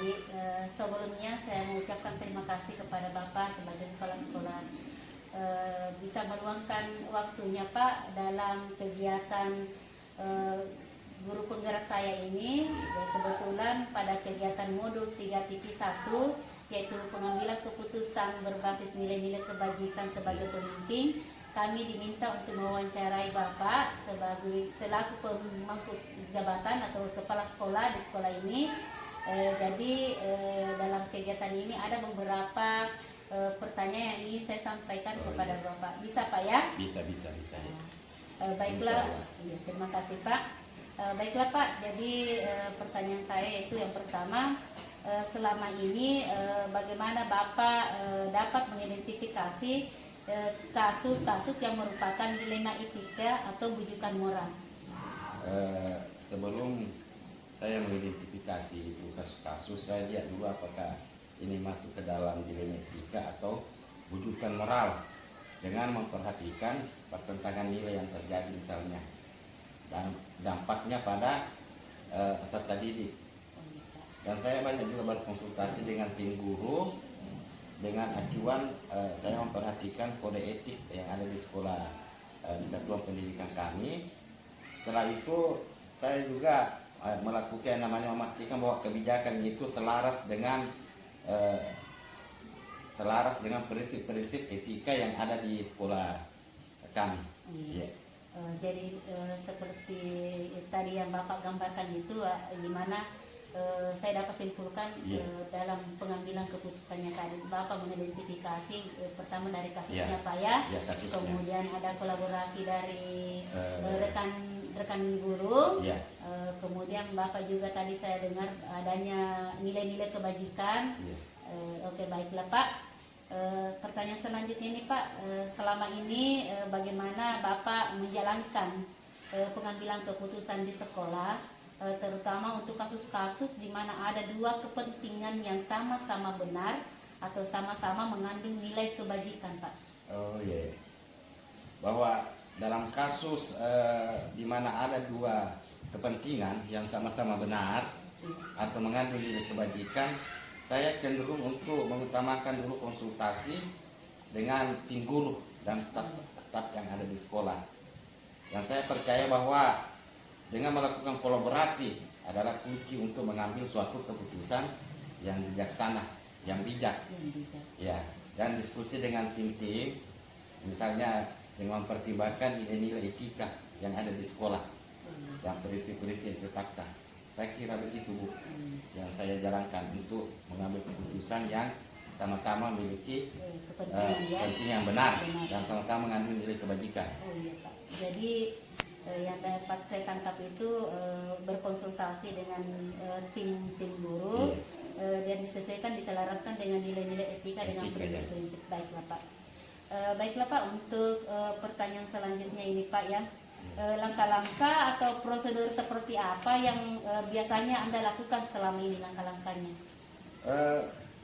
Jadi sebelumnya saya mengucapkan terima kasih kepada Bapak sebagai kepala sekolah bisa meluangkan waktunya Pak dalam kegiatan guru penggerak saya ini. Kebetulan pada kegiatan modul 3.1 yaitu pengambilan keputusan berbasis nilai-nilai kebajikan sebagai pemimpin, kami diminta untuk mewawancarai Bapak selaku pemangku jabatan atau kepala sekolah di sekolah ini. Jadi dalam kegiatan ini ada beberapa pertanyaan yang ingin saya sampaikan kepada Bapak. Bisa Pak ya? Bisa. Baiklah, ya, terima kasih Pak. Baiklah Pak, jadi pertanyaan saya itu yang pertama, selama ini bagaimana Bapak dapat mengidentifikasi kasus-kasus yang merupakan dilema etika atau bujukan moral? Sebelum saya mengidentifikasi itu kasus-kasus, saya lihat dulu apakah ini masuk ke dalam dilema etika atau bujukan moral, dengan memperhatikan pertentangan nilai yang terjadi misalnya dan dampaknya pada peserta didik. Dan saya banyak juga berkonsultasi dengan tim guru dengan acuan saya memperhatikan kode etik yang ada di sekolah, di satuan pendidikan kami. Setelah itu saya juga melakukan namanya memastikan bahwa kebijakan itu selaras dengan prinsip-prinsip etika yang ada di sekolah kami. Iya. Jadi seperti tadi yang Bapak gambarkan itu, gimana saya dapat simpulkan dalam pengambilan keputusannya tadi Bapak mengidentifikasi pertama dari kasusnya Pak ya, kemudian ada kolaborasi dari rekan guru, kemudian Bapak juga tadi saya dengar adanya nilai-nilai kebajikan. Oke, baiklah Pak. Pertanyaan selanjutnya ini Pak, selama ini bagaimana Bapak menjalankan pengambilan keputusan di sekolah, terutama untuk kasus-kasus di mana ada dua kepentingan yang sama-sama benar atau sama-sama mengandung nilai kebajikan Pak? Oh iya, bahwa dalam kasus di mana ada dua kepentingan yang sama-sama benar atau mengandung nilai kebajikan, saya cenderung untuk mengutamakan dulu konsultasi dengan tim guru dan staf yang ada di sekolah. Yang saya percaya bahwa dengan melakukan kolaborasi adalah kunci untuk mengambil suatu keputusan yang bijaksana, yang bijak. Ya, dan diskusi dengan tim-tim, misalnya dengan mempertimbangkan nilai-nilai etika yang ada di sekolah, yang prinsip-prinsip yang ditetapkan. Saya kira begitu Bu, yang saya jalankan untuk mengambil keputusan yang sama-sama memiliki kepentingan yang benar dan sama-sama mengandung nilai kebajikan. Oh iya Pak. Jadi yang dapat saya tangkap itu berkonsultasi dengan tim guru dan disesuaikan, diselaraskan dengan nilai-nilai etika dengan prinsip-prinsip. Baiklah Pak. Baiklah Pak, untuk pertanyaan selanjutnya ini Pak ya. Langkah-langkah atau prosedur seperti apa yang biasanya Anda lakukan selama ini, langkah-langkahnya?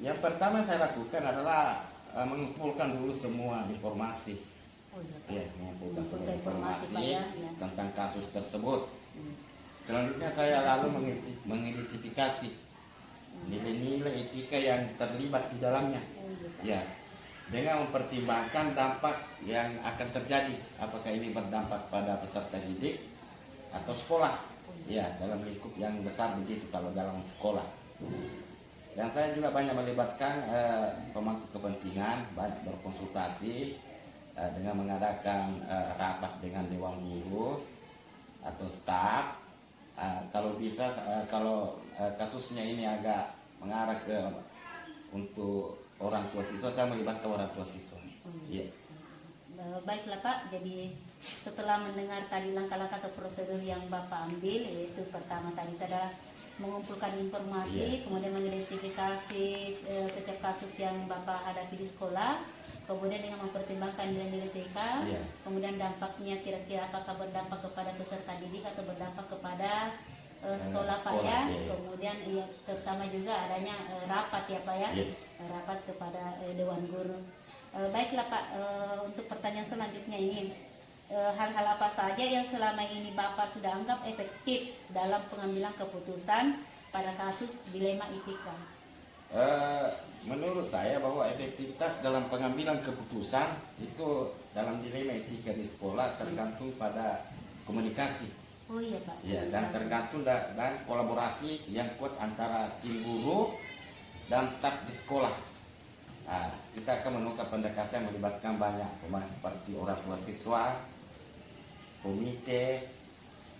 Yang pertama saya lakukan adalah mengumpulkan dulu semua informasi. Mengumpulkan semua informasi tentang kasus tersebut. Selanjutnya saya lalu mengidentifikasi nilai-nilai etika yang terlibat di dalamnya. Dengan mempertimbangkan dampak yang akan terjadi, apakah ini berdampak pada peserta didik atau sekolah, dalam lingkup yang besar begitu kalau dalam sekolah. Dan saya juga banyak melibatkan pemangku kepentingan, banyak berkonsultasi dengan mengadakan rapat dengan dewan guru atau staf. Kalau bisa, kalau kasusnya ini agak mengarah ke untuk orang tua siswa, saya melibatkan orang tua siswa. Baiklah Pak, jadi setelah mendengar tadi langkah-langkah atau prosedur yang Bapak ambil, yaitu pertama tadi adalah mengumpulkan informasi, kemudian mengidentifikasi setiap kasus yang Bapak hadapi di sekolah, kemudian dengan mempertimbangkan nilai-nilai TK, kemudian dampaknya kira-kira apakah berdampak kepada peserta didik atau berdampak kepada sekolah Pak ya. Kemudian terutama juga adanya rapat ya Pak ya, rapat kepada dewan guru. Baiklah Pak, untuk pertanyaan selanjutnya ini, hal-hal apa saja yang selama ini Bapak sudah anggap efektif dalam pengambilan keputusan pada kasus dilema etika? Menurut saya bahwa efektivitas dalam pengambilan keputusan itu dalam dilema etika di sekolah tergantung pada komunikasi. Oh iya Pak. Ya, dan tergantung dan kolaborasi yang kuat antara tim guru dan staf di sekolah. Nah, kita akan menemukan pendekatan yang melibatkan banyak pemain seperti orang tua siswa, komite.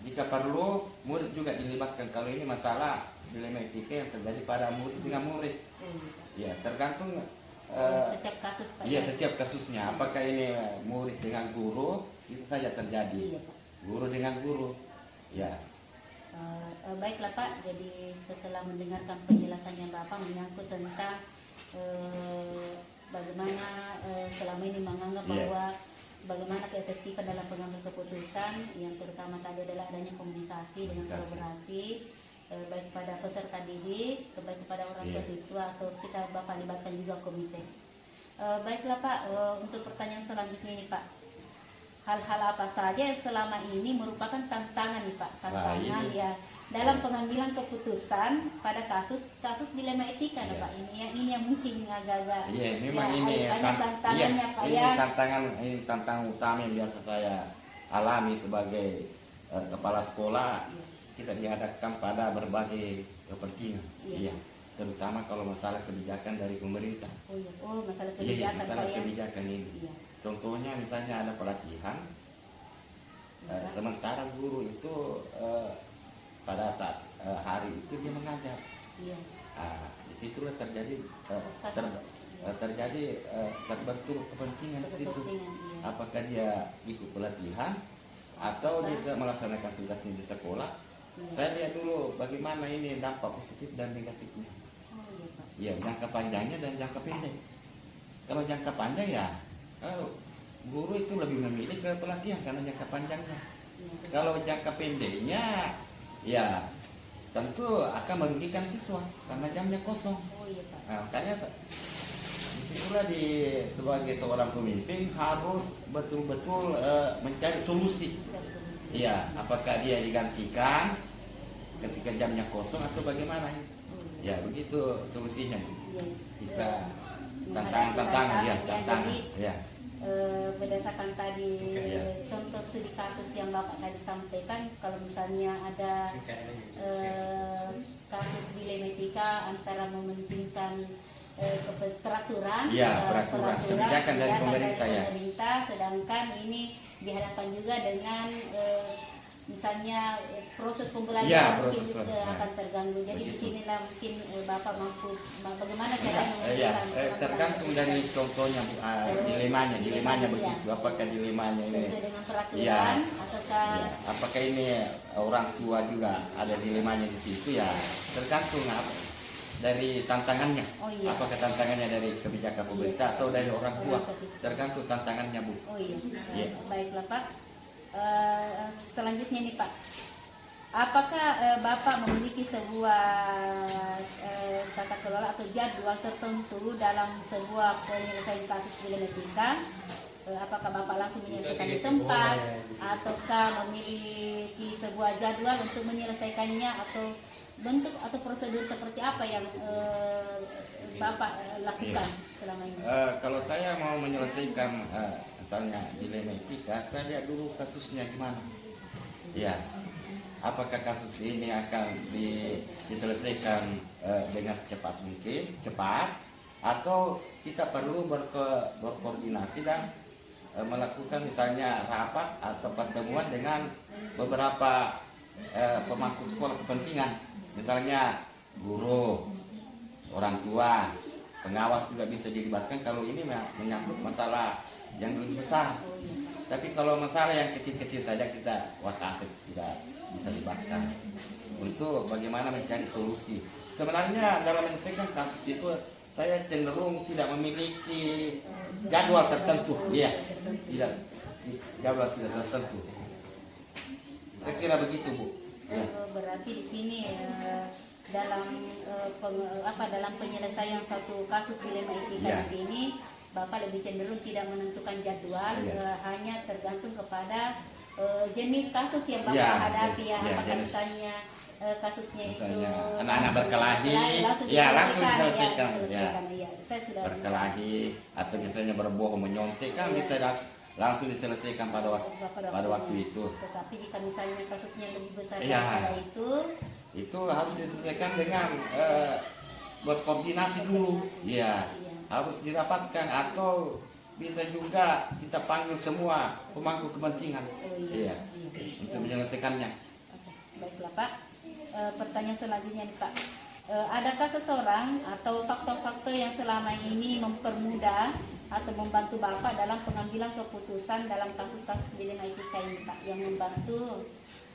Jika perlu, murid juga dilibatkan kalau ini masalah dilema etika yang terjadi pada murid dengan murid. Ya, tergantung setiap kasus Pak. Iya, setiap kasusnya. Apakah ini murid dengan guru, itu saja terjadi. Iya, Pak. Guru dengan guru. Ya. Baiklah Pak, jadi setelah mendengarkan penjelasannya Bapak menyangkut tentang bagaimana selama ini menganggap bahwa bagaimana keefektifan dalam pengambilan keputusan, yang terutama tadi adalah adanya komunikasi dengan kolaborasi baik pada peserta didik, baik kepada orang tua siswa, atau kita Bapak libatkan juga komite. Baiklah Pak, untuk pertanyaan selanjutnya ini Pak, hal-hal apa saja yang selama ini merupakan tantangan nih Pak, tantangan ya dalam pengambilan keputusan pada kasus dilema etika Pak, ini yang mungkin agak-agak memang ini tantangannya Pak ini tantangan utama yang biasa saya alami sebagai kepala sekolah. Kita dihadapkan pada berbagai kepentingan, terutama kalau masalah kebijakan dari pemerintah. Masalah kebijakan masalah kebijakan ini. Contohnya misalnya ada pelatihan, sementara guru itu pada saat hari itu dia mengajar. Disitulah terjadi terbentuk kepentingan di situ. Apakah dia ikut pelatihan atau dia melaksanakan tugasnya di sekolah? Saya lihat dulu bagaimana ini dampak positif dan negatifnya. Ya, jangka panjangnya dan jangka pendek. Kalau jangka panjang kalau guru itu lebih memilih ke pelatihan karena jangka panjangnya. Kalau jangka pendeknya, tentu akan merugikan siswa karena jamnya kosong. Makanya disitulah sebagai seorang pemimpin harus betul-betul mencari solusi. Apakah dia digantikan ketika jamnya kosong atau bagaimana? Begitu solusinya. Kita tantangan. Berdasarkan tadi contoh studi kasus yang Bapak tadi sampaikan, kalau misalnya ada kasus dilema etika antara mementingkan peraturan kebijakan dari pemerintah, sedangkan ini dihadapkan juga dengan misalnya proses pembelajaran mungkin akan terganggu. Jadi di sinilah mungkin Bapak mampu bagaimana cara tergantung dari contohnya dilemanya begitu. Apakah dilemanya ini sesuai dengan peraturan ataukah apakah ini orang tua juga ada dilemanya di situ, tergantung dari tantangannya. Apakah tantangannya dari kebijakan pemerintah atau dari orang tua? Tergantung tantangannya, Bu. Baiklah Pak. Selanjutnya nih Pak, apakah Bapak memiliki sebuah tata kelola atau jadwal tertentu dalam sebuah penyelesaian kasus dilema etika? Apakah Bapak langsung menyelesaikan di tempat ataukah memiliki sebuah jadwal untuk menyelesaikannya, atau bentuk atau prosedur seperti apa yang Bapak lakukan selama ini? Kalau saya mau menyelesaikan misalnya dilema etika, saya lihat dulu kasusnya gimana. Apakah kasus ini akan diselesaikan dengan secepat mungkin, atau kita perlu berkoordinasi dan melakukan misalnya rapat atau pertemuan dengan beberapa pemangku sekolah kepentingan, misalnya guru, orang tua, pengawas juga bisa dilibatkan kalau ini menyangkut masalah yang lebih besar. Tapi kalau masalah yang kecil-kecil saja kita wasasek tidak bisa libatkan untuk bagaimana mencari solusi. Sebenarnya dalam menyelesaikan kasus itu saya cenderung tidak memiliki jadwal tertentu, jadwal tidak tertentu. Saya kira begitu, Bu. Berarti di sini dalam penyelesaian satu kasus dilema etika di sini Bapak lebih cenderung tidak menentukan jadwal, hanya tergantung kepada jenis kasus yang Bapak hadapi, apakah misalnya kasusnya Misalnya itu anak-anak berkelahi, langsung ya langsung diselesaikan, diselesaikan, ya. Saya sudah berkelahi atau misalnya berbohong menyontek kan Iya. bisa langsung diselesaikan pada waktu itu. Tetapi jika misalnya kasusnya lebih besar Iya. daripada Itu harus diselesaikan dengan berkoordinasi dulu. Iya, harus dirapatkan atau bisa juga kita panggil semua pemangku kepentingan. Iya, untuk menyelesaikannya. Oke, baiklah Pak. Pertanyaan selanjutnya nih Pak. Adakah seseorang atau faktor-faktor yang selama ini mempermudah atau membantu Bapak dalam pengambilan keputusan dalam kasus-kasus dilema etika ini Pak, yang membantu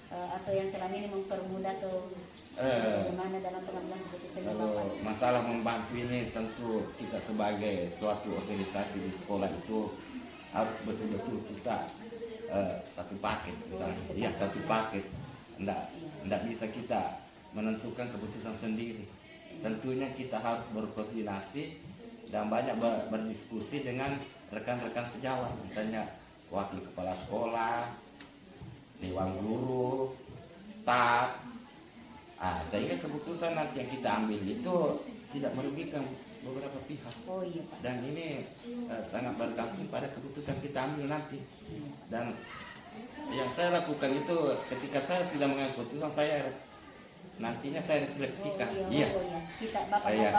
atau yang selama ini mempermudah atau bagaimana dalam pengambilan keputusan Kalau Bapak? masalah membantu ini tentu kita sebagai suatu organisasi di sekolah itu harus betul-betul kita satu paket, misalnya. Iya, satu paket. Nggak bisa kita menentukan keputusan sendiri. Tentunya kita harus berkoordinasi dan banyak berdiskusi dengan rekan-rekan sejawat, misalnya wakil kepala sekolah, dewan guru, staf, sehingga keputusan nanti yang kita ambil itu tidak merugikan beberapa pihak. Oh iya Pak. Dan ini sangat bergantung pada keputusan kita ambil nanti. Dan yang saya lakukan itu ketika saya sudah mengambil keputusan, saya nantinya saya refleksikan. Iya.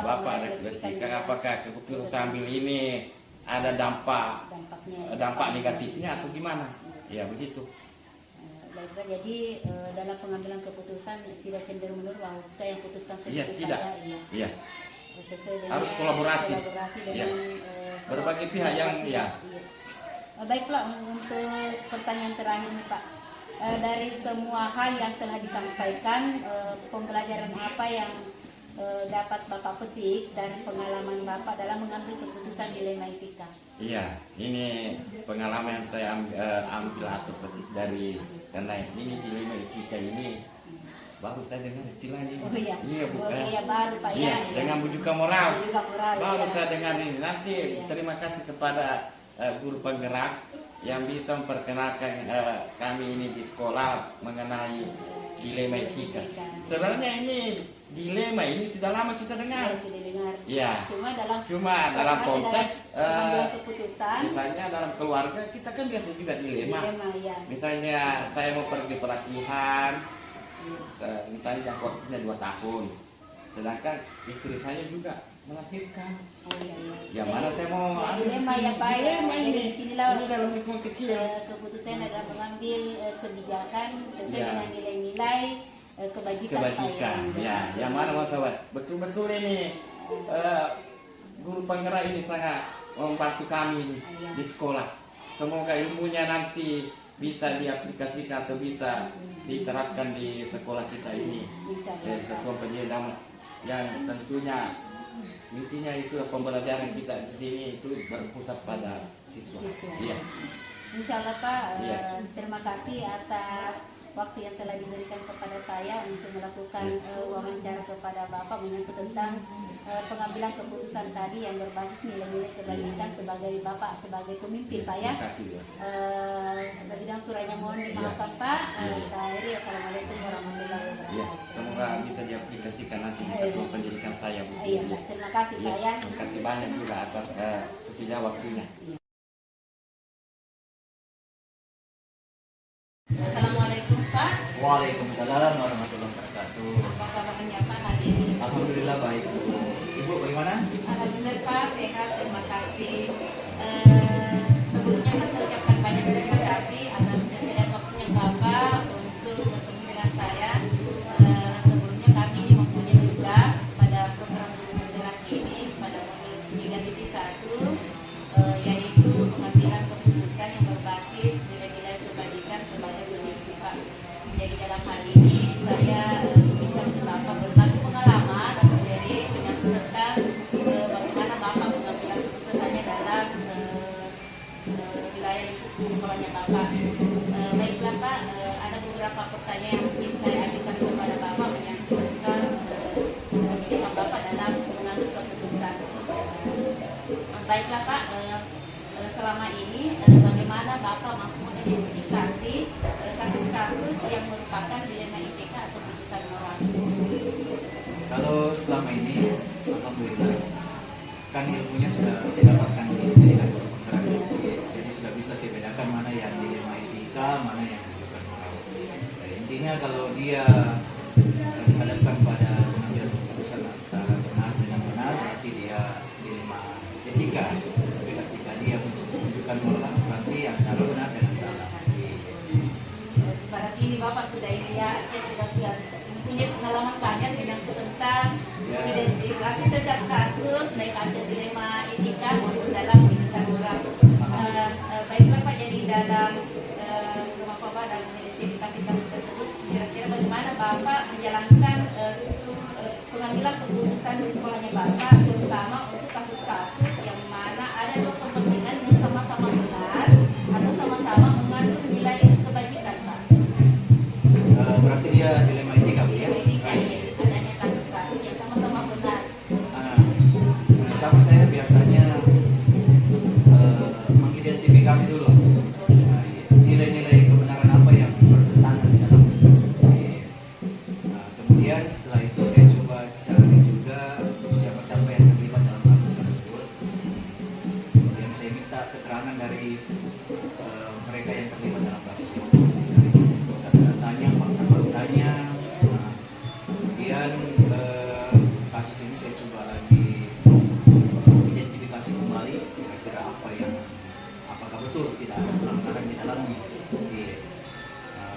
Bapak refleksikan apakah keputusan saya ambil ini ada dampak negatifnya atau gimana? Ya begitu. Baiklah, jadi dalam pengambilan keputusan tidak cenderung menurut bahwa kita yang putuskan sendiri. Iya, tidak. Iya. Sesuai dengan harus kolaborasi dengan berbagai pihak yang iya. Baiklah, untuk pertanyaan terakhir nih Pak. Dari semua hal yang telah disampaikan, pembelajaran apa yang dapat Bapak petik dari pengalaman Bapak dalam mengambil keputusan dilema etika? Iya, ini pengalaman yang saya ambil atau petik dari, karena ini dilema etika ini baru saya dengar istilahnya. Oh iya, iya bukan? Iya baru Pak iya, ya. Dengan bujukan moral. Baru ya. saya dengar ini. Nanti terima kasih kepada guru penggerak yang bisa memperkenalkan kami ini di sekolah mengenai dilema etika. Sebenarnya ini dilema ini sudah lama kita dengar. Ya. Cuma dalam konteks keputusan. Misalnya dalam keluarga kita kan biasa juga dilema. Ya. Misalnya saya mau pergi pelatihan, misalnya jangkauannya 2 tahun, sedangkan istri saya juga melahirkan. Yang mana saya mau dilema ya Pak ya. Ini dalam lingkungan kecil. Keputusan adalah mengambil kebijakan sesuai dengan nilai-nilai kebajikan. Ya, yang mana sahabat? Betul-betul ini guru penggerak ini sangat membantu kami di sekolah. Semoga ilmunya nanti bisa diaplikasikan atau bisa diterapkan di sekolah kita ini. Ketua pendidikan yang tentunya intinya itu pembelajaran kita di sini itu berpusat pada siswa. Iya. Insya Allah Pak, terima kasih atas waktu yang telah diberikan kepada saya untuk melakukan wawancara kepada Bapak menyangkut tentang pengambilan keputusan tadi yang berbasis nilai-nilai kebajikan sebagai Bapak, sebagai pemimpin Pak ya. Terima kasih ya. Lebih dan kurangnya mohon dimaafkan Pak. Saya akhiri, assalamualaikum warahmatullahi wabarakatuh. Semoga bisa diaplikasikan nanti di satuan pendidikan saya. Iya, terima kasih Pak ya. Terima kasih banyak juga atas kesediaan waktunya. Assalamualaikum Pak. Waalaikumsalam warahmatullahi wabarakatuh. Apa kabarnya Pak hari ini? Alhamdulillah baik. Ibu bagaimana? Alhamdulillah Pak, sehat, terima kasih. Sebelumnya saya ucapkan banyak terima kasih atas kesediaan waktunya Bapak untuk bertemu dengan saya. Sebelumnya kami ini mempunyai tugas pada program guru penggerak ini pada modul 3.1, yaitu pengambilan keputusan yang berbasis nilai-nilai kebajikan sebagai pemimpin Pak. Jadi dalam hal ini saya minta Bapak berbagi pengalaman atau seri menyangkut tentang bagaimana Bapak pengambilan keputusannya dalam wilayah sekolahnya Bapak. Baiklah Pak, ada beberapa pertanyaan yang mungkin saya ajukan kepada Bapak menyangkut tentang kebijakan Bapak dalam mengambil keputusan. Baiklah Pak, selama ini bagaimana Bapak mampu mengidentifikasi kasus-kasus yang merupakan dilema etika atau kejutan moral? Kalau selama ini, alhamdulillah, kan ilmunya sudah saya dapatkan di pendidikan guru masyarakat. Jadi sudah bisa saya bedakan mana yang dilema etika, mana yang bukan moral. Intinya kalau dia dihadapkan pada pengambilan keputusan antara benar dengan benar, berarti dia dilema etika. Tapi ketika dia menunjukkan moral, berarti antara benar dengan salah. Berarti ini Bapak sudah ini ya, sudah mempunyai pengalaman banyak menyangkut tentang identifikasi setiap kasus, baik ada dilema etika maupun dalam pendidikan moral. Baiklah Pak, jadi dalam dalam identifikasi kasus tersebut, kira-kira bagaimana Bapak menjalankan pengambilan keputusan di sekolahnya Bapak, terutama untuk kasus-kasus yang mana ada dua kepentingan yang sama-sama benar atau sama-sama mengandung nilai kebajikan, Pak? Berarti dia dilema etika, Bu, ya? Dilema etika, ya. Adanya kasus-kasus yang sama-sama benar. Pertama saya biasanya mengidentifikasi dulu nilai-nilai kebenaran apa yang bertentangan di dalam. Kemudian setelah itu saya coba cari juga siapa-siapa yang terlibat dalam kasus tersebut. Kemudian saya minta keterangan dari mereka yang terlibat dalam kasus itu. Cari data-datanya, fakta-faktanya. Kemudian kasus ini saya coba lagi identifikasi kembali kira-kira apakah betul tidak ada pelanggaran di dalamnya.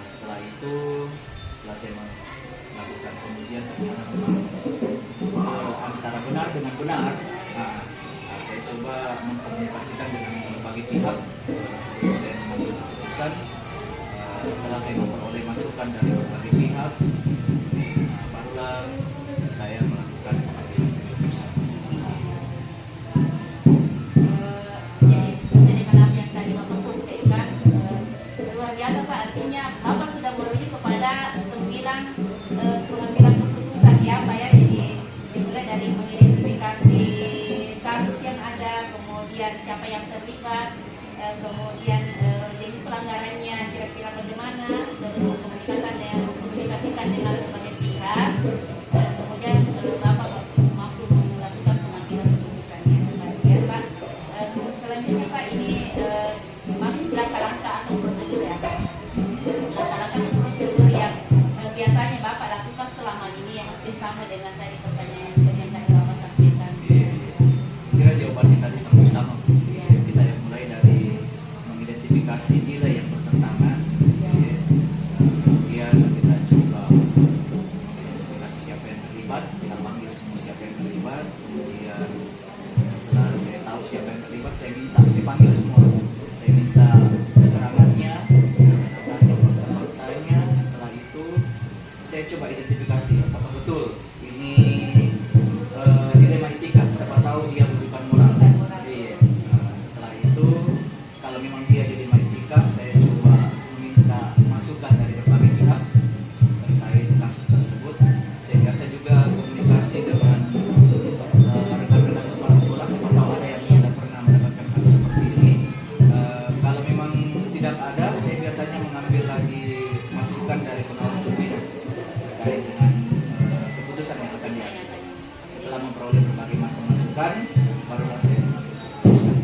Setelah itu, setelah saya melakukan pengujian ternyata antara benar dengan benar, saya coba mengkomunikasikan dengan berbagai pihak sebelum saya mengambil keputusan. Setelah saya memperoleh masukan dari berbagai pihak, barulah saya melakukan pengambilan keputusan. Jadi sesuai dengan apa yang tadi Bapak sampaikan, luar biasa Pak, artinya Bapak sudah merujuk kepada 9 pengambilan keputusan ya Pak ya. Jadi dimulai dari mengidentifikasi kasus yang ada, kemudian siapa yang terlibat, kemudian jenis pelanggarannya kira-kira bagaimana, terus mengkomunikasikan dengan berbagai pihak, kemudian Bapak mampu melakukan pengambilan keputusannya. Baik ya Pak. Selanjutnya Pak, ini masih langkah-langkah atau prosedur ya, langkah-langkah atau prosedur yang biasanya Bapak lakukan selama ini yang mungkin sama dengan tadi pertanyaan yang tadi Bapak sampaikan. Kira jawabannya tadi sama-sama. Kita yang mulai dari mengidentifikasi nilai yang bertentangan, kemudian kita coba mengidentifikasi siapa yang terlibat, kita panggil semua siapa yang terlibat, kemudian setelah saya tahu siapa yang terlibat, saya panggil semua, saya minta keterangannya, faktanya. Setelah itu saya coba identifikasi apakah betul ini dilema etika, siapa tahu dia bukan moral. Setelah itu kalau memang dia dilema etika, saya coba meminta masukan dari berbagai pihak terkait kasus tersebut. Saya biasa juga komunikasi dengan rekan-rekan kepala sekolah, siapa tahu ada yang sudah pernah mendapatkan kasus seperti ini. Kalau memang tidak ada, saya biasanya mengambil lagi masukan dari pengawas pembina terkait dengan keputusan yang akan diambil. Setelah memperoleh berbagai macam masukan, barulah saya mengambil keputusan.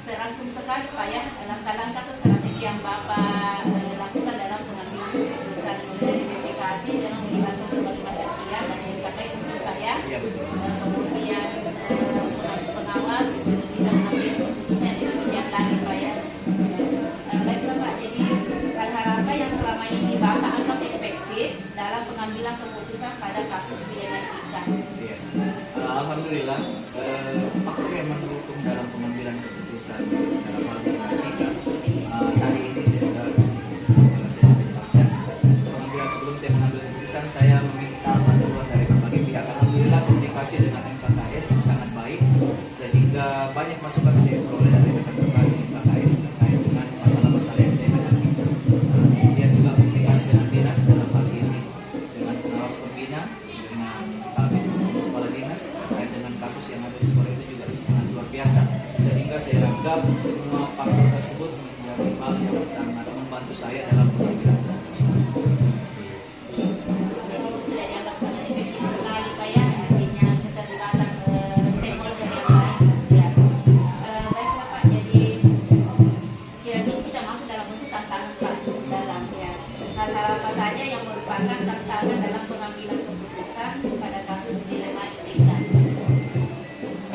Terangkum sekali Pak ya, langkah-langkah atau strategi yang Bapak lakukan dalam pengambilan keputusan, identifikasi dengan melibatkan berbagai macam pihak dan yang dipakai untuk Pak ya. Iya betul. Kemudian pengawas bisa mengambil keputusan yang demikian lagi Pak ya. Baiklah Pak, jadi langkah-langkah yang selama ini Bapak anggap efektif dalam pengambilan keputusan pada kasus pidana etika. Iya. Alhamdulillah, faktor yang mendukung dalam pengambilan keputusan dalam hal etika. Tadi ini saya sudah jelaskan. Pengambilan sebelum saya mengambil keputusan, saya meminta bantuan dari berbagai pihak. Alhamdulillah komunikasi dengan MKKS sangat baik, sehingga banyak masukan saya peroleh dari rekan-rekan MKKS terkait dengan masalah-masalah yang saya hadapi. Kemudian juga komunikasi dengan dinas dalam hal ini dengan pengawas pembina, dengan kabin kepala dinas terkait dengan kasus yang ada di sekolah itu juga sangat luar biasa, sehingga saya anggap semua faktor tersebut menjadi hal yang sangat membantu saya dalam pengambilan keputusan. Sudah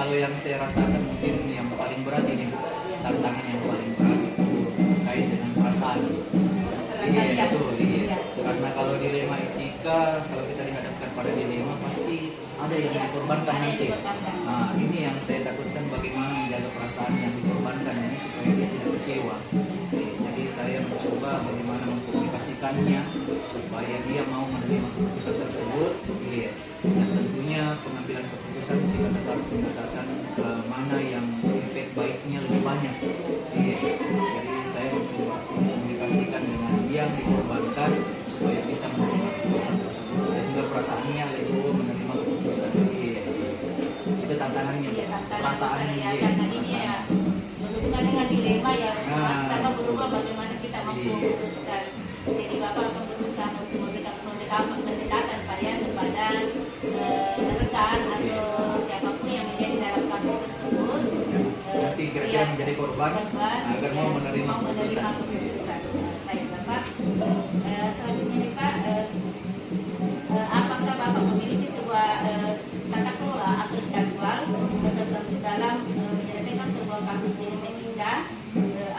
kalau yang saya rasakan mungkin yang paling berat ini, tantangan yang paling berat itu terkait dengan perasaan. Iya, betul. Iya. Karena kalau dilema etika, kalau kita dihadapkan pada dilema pasti ada yang dikorbankan nanti. Nah, ini yang saya takutkan, bagaimana menjaga perasaan yang dikorbankan ini supaya dia tidak kecewa. Jadi saya mencoba bagaimana mengkomunikasikannya supaya dia mau menerima keputusan tersebut. Iya. Dan tentunya pengambilan keputusan kita tetap berdasarkan mana yang impact baiknya lebih banyak. Iya. Jadi saya mencoba komunikasikan dengan yang dikorbankan supaya bisa menerima keputusan tersebut sehingga perasaannya lebih menerima keputusan. Iya. Itu tantangannya. Iya, tantangan Perasaannya. ya, Iya, karena ini perasaan. ya berhubungan dengan dilema ya, sangat berubah bagaimana kita mampu Iya. memutuskan. Jadi Bapak memutuskan untuk memberikan pendekatan Pak ya kepada rekan atau siapapun yang menjadi dalam kasus tersebut. Nanti kira-kira menjadi korban agar mau menerima keputusan. keputusan. Baik Bapak. Selanjutnya nih Pak, apakah Bapak memiliki sebuah tata kelola atau jadwal tertentu dalam menyelesaikan sebuah kasus di etika?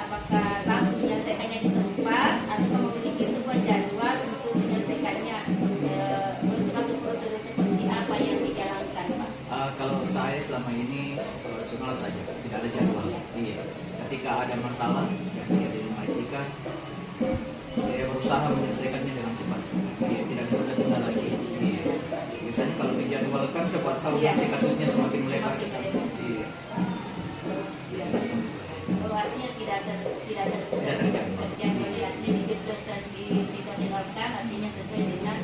Apakah langsung menyelesaikannya di tempat atau memiliki sebuah jadwal untuk menyelesaikannya, untuk atau prosedur seperti apa yang dijalankan Pak? Kalau saya selama ini situasional saja, tidak ada jadwal. Iya. Ketika ada masalah yang terjadi di etika, saya berusaha menyelesaikannya dengan cepat. Iya, tidak ditunda-tunda lagi. Iya. Biasanya kalau dijadwalkan, siapa tahu nanti kasusnya semakin melebar ke sana. Iya. Langsung diselesaikan. Artinya tidak terjadi disituasionalkan, artinya sesuai dengan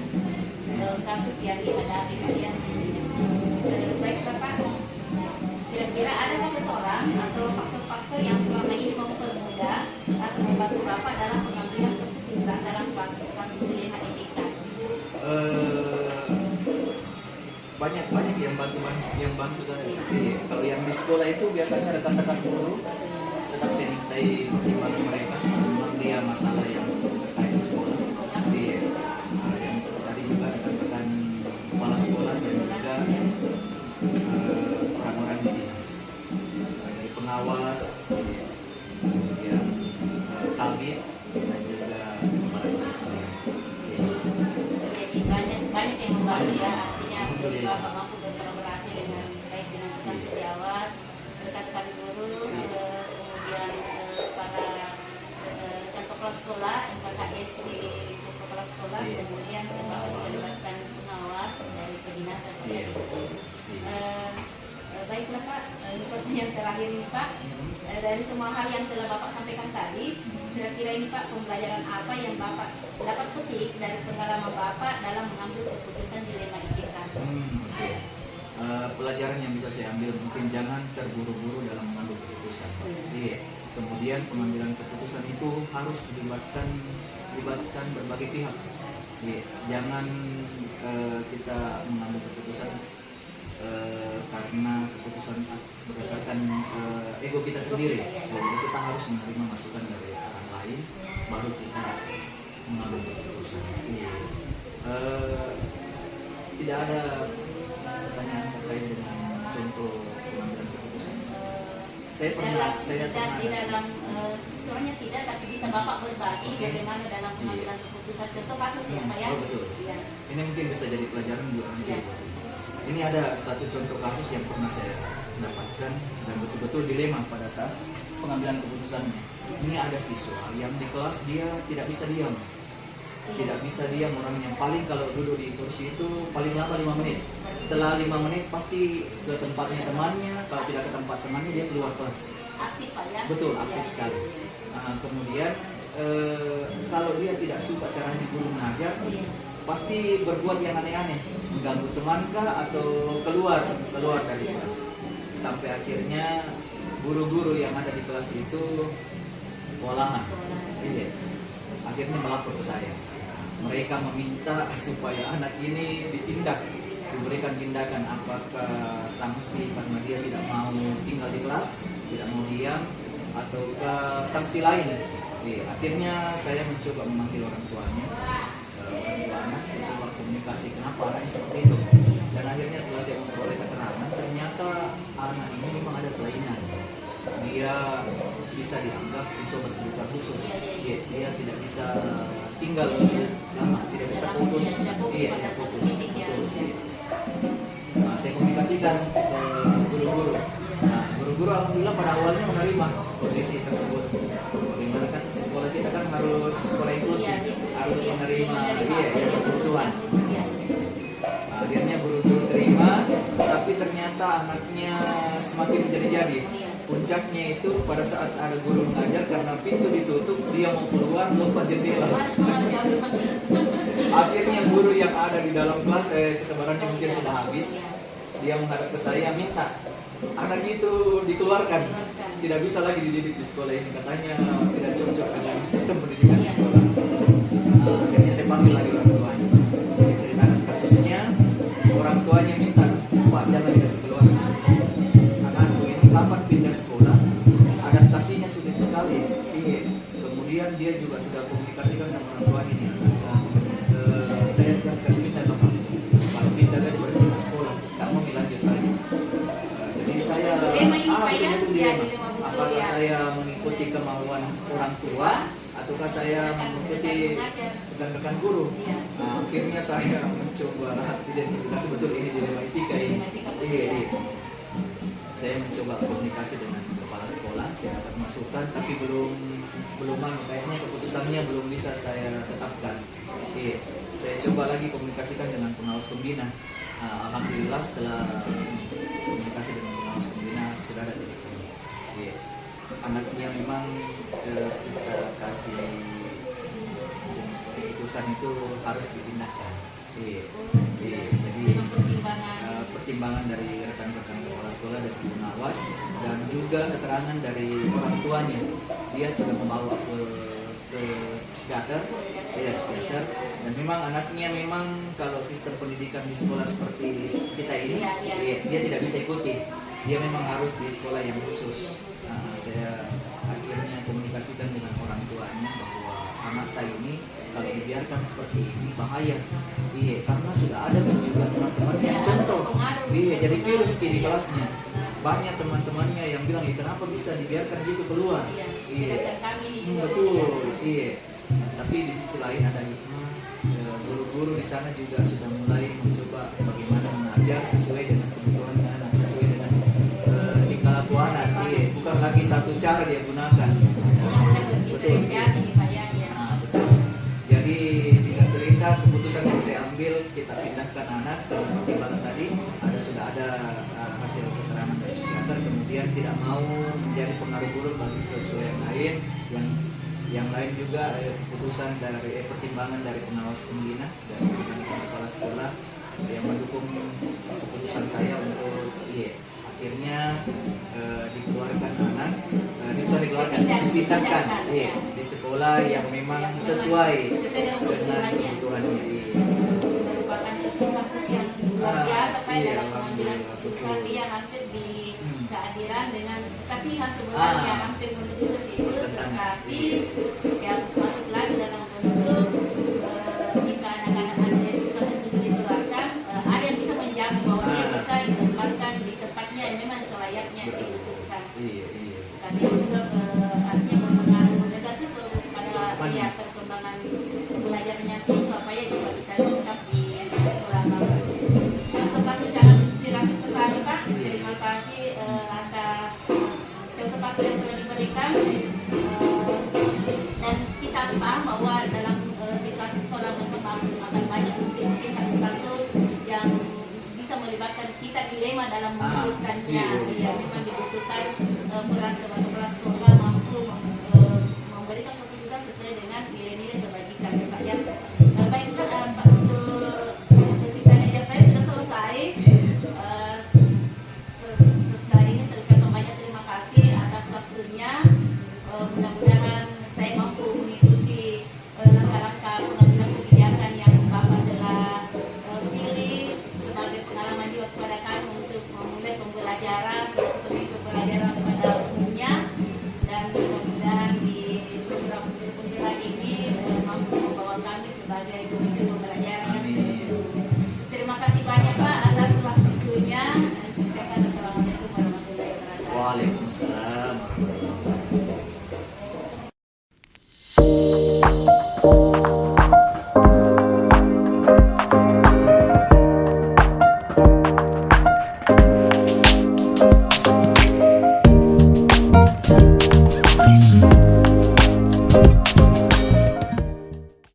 kasus yang dihadapi kalian. Baik Bapak, kira-kira adakah seseorang atau faktor-faktor yang selama ini mempermudah atau membantu Bapak dalam pengambilan keputusan dalam kasus-kasus dilema etika? Banyak yang bantu saya. Iya. Kalau yang di sekolah itu biasanya rekan-rekan guru tetap saya mintai pertimbangan mereka, memang dia masalah yang terkait di sekolah. Iya. Yang tadi juga rekan-rekan kepala sekolah dan juga orang-orang di dinas, dari pengawas, iya. Kemudian kabin dan juga kepala dinas. Jadi banyak yang membantu ya, artinya Bapak mampu berkolaborasi dengan baik dengan rekan sejawat, rekan-rekan guru, kemudian para rekan kepala sekolah, KKS di kepala sekolah, kemudian Bapak juga melibatkan pengawas dari kedinasan. Baiklah Pak, ini pertanyaan terakhir ini Pak. Dari semua hal yang telah Bapak sampaikan tadi, kira-kira ini Pak, pembelajaran apa yang Bapak dapat petik dari pengalaman Bapak dalam mengambil keputusan dilema etika? Pelajaran yang bisa saya ambil, mungkin jangan terburu-buru dalam mengambil keputusan. Iya. Kemudian pengambilan keputusan itu harus melibatkan berbagai pihak. Iya. Jangan kita mengambil keputusan karena keputusan berdasarkan ego kita sendiri. Jadi kita harus menerima masukan dari orang lain, baru kita mengambil keputusan. Iya. Tidak ada pertanyaan terkait dengan contoh pengambilan keputusan. Saya pernah di dalam soalnya tidak, tapi bisa Bapak berbagi bagaimana dalam pengambilan keputusan contoh kasus ya Pak ya. Betul. Ya. Ini mungkin bisa jadi pelajaran buat nanti. Ini ada satu contoh kasus yang pernah saya dapatkan dan betul-betul dilema pada saat pengambilan keputusannya. Ini ada siswa yang di kelas dia tidak bisa diam. Tidak bisa diam orangnya. Paling kalau duduk di kursi itu paling lama 5 menit. Setelah 5 menit pasti ke tempatnya temannya. Kalau tidak ke tempat temannya dia keluar kelas. Aktif Pak ya. Betul, aktif sekali. Kemudian kalau dia tidak suka caranya guru mengajar, pasti berbuat yang aneh-aneh, mengganggu temankah atau keluar dari kelas. Sampai akhirnya guru-guru yang ada di kelas itu kewalahan. Iya. Akhirnya melapor ke saya. Mereka meminta supaya anak ini ditindak, diberikan tindakan, apakah sanksi karena dia tidak mau tinggal di kelas, tidak mau diam, ataukah sanksi lain. Akhirnya saya mencoba memanggil orang tuanya, saya coba komunikasi kenapa anaknya seperti itu. Dan akhirnya setelah saya memperoleh keterangan, ternyata anak bisa dianggap siswa berkebutuhan khusus. Dia tidak bisa tinggal lama, tidak bisa fokus. Iya, fokus. Betul. Nah, saya komunikasikan ke guru-guru. Nah, guru-guru alhamdulillah pada awalnya menerima kondisi tersebut. Bagaimana kan sekolah kita kan harus sekolah inklusif, harus menerima yang kebutuhan. Akhirnya guru-guru terima, tapi ternyata anaknya semakin menjadi-jadi. Puncaknya itu pada saat ada guru mengajar, karena pintu ditutup, dia mau keluar lompat jendela. Akhirnya guru yang ada di dalam kelas, kesabarannya mungkin sudah habis. Dia menghadap ke saya, minta anak itu dikeluarkan, tidak bisa lagi dididik di sekolah ini, katanya tidak cocok dengan sistem pendidikan di sekolah. Akhirnya saya panggil lagi orang tuanya, saya ceritakan kasusnya. Orang tuanya minta, Pak jangan dikasih keluar, anakku ini kapan pindah sekolah, adaptasinya sulit sekali. Iya. Kemudian dia juga sudah komunikasikan sama orang tuanya ini, saya akan kasih pindah ke kamu, kalau pindah kan berarti pindah sekolah, tak mau lanjut lagi. Jadi saya apakah saya mengikuti kemauan orang tua ataukah saya mengikuti rekan-rekan guru. Nah, akhirnya saya mencoba identifikasi betul ini dilema etika ini. Iya. Saya mencoba komunikasi dengan kepala sekolah, saya dapat masukan, tapi belum kayaknya keputusannya belum bisa saya tetapkan. Iya. Saya coba lagi komunikasikan dengan pengawas pembina. Alhamdulillah setelah komunikasi dengan pengawas pembina sudah ada titik temu. Iya. Anaknya memang kita kasih keputusan itu harus dipindahkan. Iya. Jadi pertimbangan dari rekan-rekan kepala sekolah dan pengawas dan juga keterangan dari orang tuanya. Dia sudah membawa ke psikiater, dan memang anaknya memang kalau sistem pendidikan di sekolah seperti kita ini, dia tidak bisa ikuti. Dia memang harus di sekolah yang khusus. Saya akhirnya komunikasikan dengan orang tuanya bahwa anak ini kalau dibiarkan seperti ini bahaya. Iya, karena sudah ada juga teman-teman yang contoh. Iya, jadi virus di kelasnya. Banyak teman-temannya yang bilang, kenapa bisa dibiarkan gitu keluar? Iya, betul. Iya. Tapi di sisi lain ada hikmah. Guru-guru di sana juga sudah mulai mencoba bagaimana mengajar sesuai dengan kebutuhan anak, sesuai dengan tingkah laku anak. Iya, bukan lagi satu cara dia gunakan. Betul. Betul. Jadi singkat cerita, keputusan yang saya ambil, kita pindahkan anak ke pertimbangan tadi. Sudah ada hasil keterangan dari psikiater, kemudian tidak mau menjadi pengaruh buruk bagi siswa yang lain. Yang lain juga keputusan dari pertimbangan dari pengawas pembina dan kepala sekolah yang mendukung keputusan saya untuk akhirnya dikeluarkan anak, dipindahkan di sekolah yang memang sesuai dengan kebutuhannya. Kasus yang luar biasa Pak dalam pengambilan keputusan, dia hampir di kehadiran dengan kasihan sebenarnya, hampir menuju ke situ, tetapi yang masuk lagi dalam bentuk jika anak-anak ada siswa tersebut dikeluarkan, ada yang bisa menjamin bahwa dia bisa ditempatkan di tempatnya yang memang selayaknya dibutuhkan. Tadi juga artinya berpengaruh negatif pada perkembangan belajarnya siswa, supaya juga bisa tetap di sekolah. Untuk kasus sangat inspiratif sekali Pak. Terima kasih atas contoh kasus yang telah diberikan. Dan kita paham bahwa dalam situasi sekolah memang akan banyak mungkin kasus-kasus yang bisa melibatkan kita dilema dalam memutuskannya. Ya, memang dibutuhkan peran sebagai kepala sekolah mampu memberikan keputusan sesuai dengan nilai-nilai